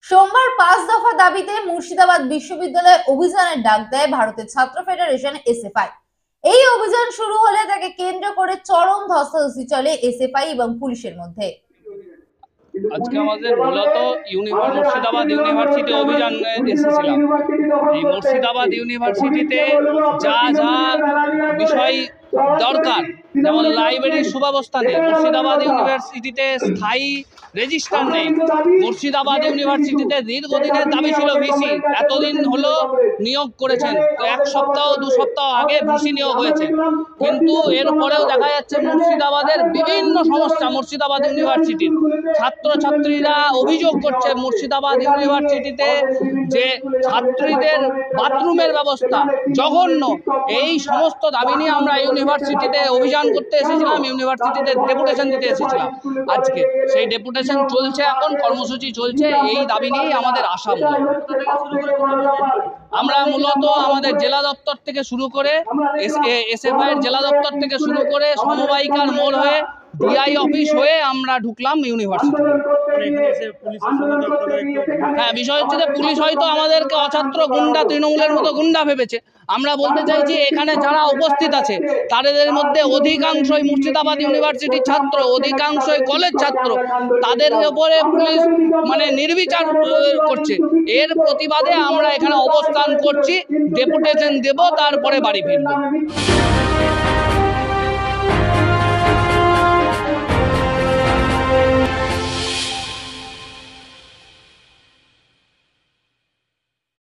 সোমবার 5 দফা দাবিতে মুর্শিদাবাদ বিশ্ববিদ্যালয়ে অভিযানের ডাক দেয় ভারতের ছাত্র ফেডারেশন এসএফআই। এই অভিযান শুরু হলে তাকে কেন্দ্র করে চরম ধস্তাধস্তি চলে এসএফআই এবং পুলিশের মধ্যে। আজকে আমাদের মূলত মুর্শিদাবাদ ইউনিভার্সিটি অভিযানে এসেছিলাম। এই মুর্শিদাবাদ ইউনিভার্সিটিতে যা যা বিষয় দরকার, যেমন লাইব্রেরির সুব্যবস্থা নেই, মুর্শিদাবাদ ইউনিভার্সিটিতে স্থায়ী রেজিস্টার নেই, মুর্শিদাবাদ ইউনিভার্সিটিতে দীর্ঘদিনের দাবি ছিল ভিসি, এতদিন হলো নিয়োগ করেছেন, এক সপ্তাহ দু সপ্তাহ আগে ভিসি নিয়োগ হয়েছে, কিন্তু এরপরেও দেখা যাচ্ছে মুর্শিদাবাদের বিভিন্ন সমস্যা। মুর্শিদাবাদ ইউনিভার্সিটির ছাত্রছাত্রীরা অভিযোগ করছে মুর্শিদাবাদ ইউনিভার্সিটিতে যে ছাত্রীদের বাথরুমের ব্যবস্থা জঘন্য। এই সমস্ত দাবি নিয়ে আমরা ইউনিভার্সিটিতে অভিযান করতে এসেছিলাম, ইউনিভার্সিটিতে ডেপুটেশন দিতে এসেছিলাম। আজকে সেই ডেপুটেশন চলছে, এখন কর্মসূচি চলছে, এই দাবি নিয়েই আমাদের আশা। আমরা মূলত আমাদের জেলা দপ্তর থেকে শুরু করে এসএফআই এর জেলা দপ্তর থেকে শুরু করে সমবায়িকার মোড় হয়ে ডিআই অফিস হয়ে আমরা ঢুকলাম ইউনিভার্সিটি। হ্যাঁ, বিষয় হচ্ছে যে পুলিশ হয়তো আমাদেরকে অছাত্র গুন্ডা, তৃণমূলের মতো গুন্ডা ভেবেছে। আমরা বলতে চাইছি এখানে যারা উপস্থিত আছে তাদের মধ্যে অধিকাংশই মুর্শিদাবাদ ইউনিভার্সিটির ছাত্র, অধিকাংশই কলেজ ছাত্র, তাদের উপরে পুলিশ নির্বিচার করছে। এর প্রতিবাদে আমরা এখানে অবস্থান করছি, ডেপুটেশন দেব, তারপরে বাড়ি ফিরব।